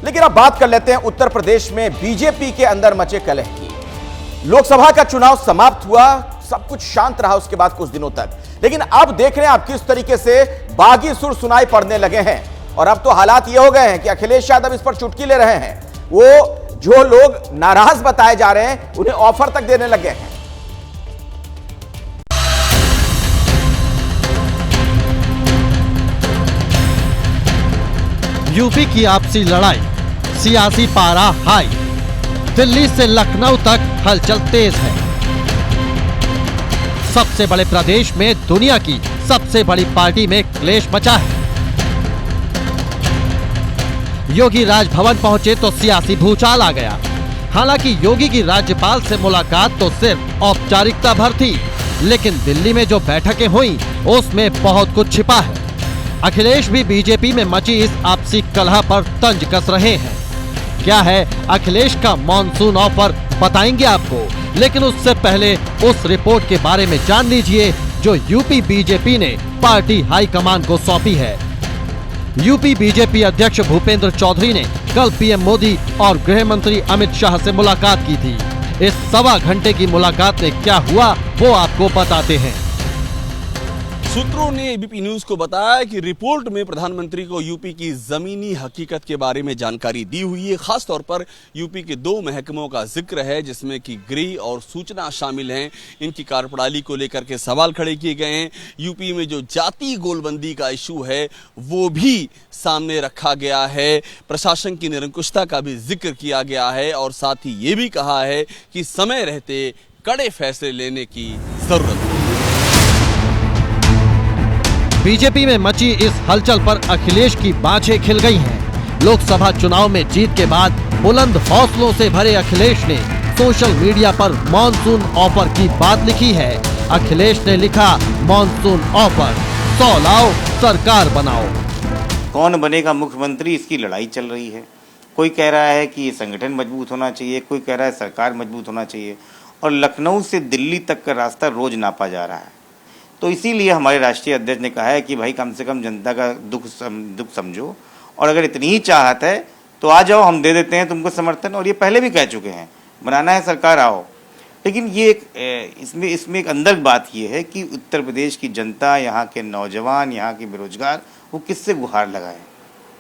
लेकिन अब बात कर लेते हैं उत्तर प्रदेश में बीजेपी के अंदर मचे कलह की। लोकसभा का चुनाव समाप्त हुआ, सब कुछ शांत रहा उसके बाद कुछ दिनों तक, लेकिन अब देख रहे हैं आप किस तरीके से बागी सुर सुनाई पड़ने लगे हैं। और अब तो हालात ये हो गए हैं कि अखिलेश यादव इस पर चुटकी ले रहे हैं। वो जो लोग नाराज बताए जा रहे हैं उन्हें ऑफर तक देने लगे हैं। यूपी की आपसी लड़ाई, सियासी पारा हाई, दिल्ली से लखनऊ तक हलचल तेज है। सबसे बड़े प्रदेश में दुनिया की सबसे बड़ी पार्टी में क्लेश मचा है। योगी राजभवन पहुंचे तो सियासी भूचाल आ गया। हालांकि योगी की राज्यपाल से मुलाकात तो सिर्फ औपचारिकता भर थी, लेकिन दिल्ली में जो बैठकें हुई उसमें बहुत कुछ छिपा है। अखिलेश भी बीजेपी में मची इस आपसी कलह पर तंज कस रहे हैं। क्या है अखिलेश का मॉनसून ऑफर, बताएंगे आपको, लेकिन उससे पहले उस रिपोर्ट के बारे में जान लीजिए जो यूपी बीजेपी ने पार्टी हाईकमान को सौंपी है। यूपी बीजेपी अध्यक्ष भूपेंद्र चौधरी ने कल पीएम मोदी और गृह मंत्री अमित शाह से मुलाकात की थी। इस सवा घंटे की मुलाकात में क्या हुआ वो आपको बताते हैं। सूत्रों ने एबीपी न्यूज को बताया कि रिपोर्ट में प्रधानमंत्री को यूपी की जमीनी हकीकत के बारे में जानकारी दी हुई है। खास तौर पर यूपी के 2 महकमों का जिक्र है जिसमें कि गृह और सूचना शामिल हैं। इनकी कार्यप्रणाली को लेकर के सवाल खड़े किए गए हैं। यूपी में जो जाति गोलबंदी का इशू है वो भी सामने रखा गया है। प्रशासन की निरंकुशता का भी जिक्र किया गया है और साथ ही ये भी कहा है कि समय रहते कड़े फैसले लेने की जरूरत है। बीजेपी में मची इस हलचल पर अखिलेश की बाँछें खिल गई हैं। लोकसभा चुनाव में जीत के बाद बुलंद हौसलों से भरे अखिलेश ने सोशल मीडिया पर मॉनसून ऑफर की बात लिखी है। अखिलेश ने लिखा, मॉनसून ऑफर, 100 लाओ सरकार बनाओ। कौन बनेगा मुख्यमंत्री, इसकी लड़ाई चल रही है। कोई कह रहा है कि संगठन मजबूत होना चाहिए, कोई कह रहा है सरकार मजबूत होना चाहिए, और लखनऊ से दिल्ली तक का रास्ता रोज नापा जा रहा है। तो इसीलिए हमारे राष्ट्रीय अध्यक्ष ने कहा है कि भाई कम से कम जनता का दुख समझो, और अगर इतनी ही चाहत है तो आ जाओ, हम दे देते हैं तुमको समर्थन। और ये पहले भी कह चुके हैं, बनाना है सरकार आओ। लेकिन ये इसमें एक अंदर बात ये है कि उत्तर प्रदेश की जनता, यहाँ के नौजवान, यहाँ के बेरोजगार, वो किससे गुहार लगाए।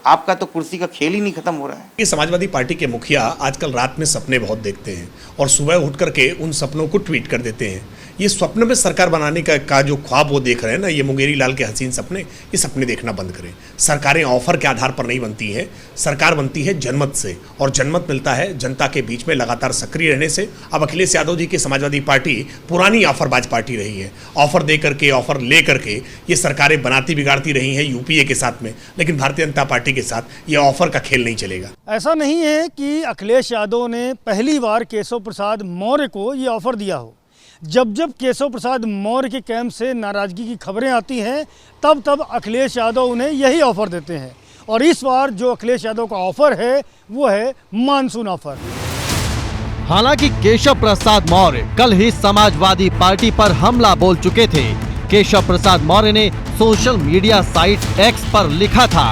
आपका तो कुर्सी का खेल ही नहीं खत्म हो रहा है। ये समाजवादी पार्टी के मुखिया आजकल रात में सपने बहुत देखते हैं और सुबह उठ करके उन सपनों को ट्वीट कर देते हैं। ये स्वप्न में सरकार बनाने का जो ख्वाब वो देख रहे हैं ना, ये मुंगेरी लाल के हसीन सपने, ये सपने देखना बंद करें। सरकारें ऑफर के आधार पर नहीं बनती है, सरकार बनती है जनमत से, और जनमत मिलता है जनता के बीच में लगातार सक्रिय रहने से। अब अखिलेश यादव जी की समाजवादी पार्टी पुरानी ऑफरबाज पार्टी रही है। ऑफर दे करके, ऑफर ले करके ये सरकारें बनाती बिगाड़ती रही हैं यूपीए के साथ में, लेकिन भारतीय जनता पार्टी के साथ ये ऑफर का खेल नहीं चलेगा। ऐसा नहीं है कि अखिलेश यादव ने पहली बार केशव प्रसाद मौर्य को ये ऑफर दिया हो। जब जब केशव प्रसाद मौर्य के कैंप से नाराजगी की खबरें आती हैं, तब तब अखिलेश यादव उन्हें यही ऑफर देते हैं। और इस बार जो अखिलेश यादव का ऑफर है वो है मानसून ऑफर। हालांकि केशव प्रसाद मौर्य कल ही समाजवादी पार्टी पर हमला बोल चुके थे। केशव प्रसाद मौर्य ने सोशल मीडिया साइट एक्स पर लिखा था,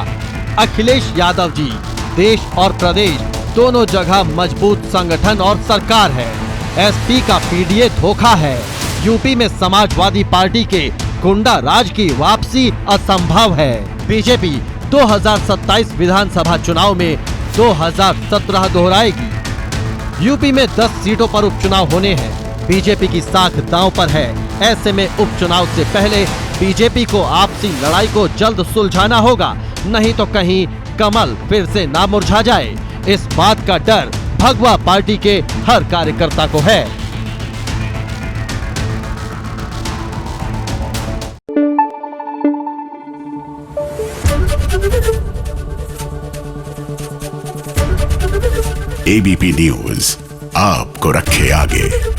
अखिलेश यादव जी, देश और प्रदेश दोनों जगह मजबूत संगठन और सरकार है। एसपी का पीडीए धोखा है। यूपी में समाजवादी पार्टी के गुंडा राज की वापसी असंभव है। बीजेपी 2027 विधानसभा चुनाव में 2017 दोहराएगी। यूपी में 10 सीटों पर उपचुनाव होने हैं। बीजेपी की साख दांव पर है। ऐसे में उपचुनाव से पहले बीजेपी को आपसी लड़ाई को जल्द सुलझाना होगा, नहीं तो कहीं कमल फिर से ना मुरझा जाए। इस बात का डर भगवा पार्टी के हर कार्यकर्ता को है। एबीपी न्यूज आपको रखे आगे।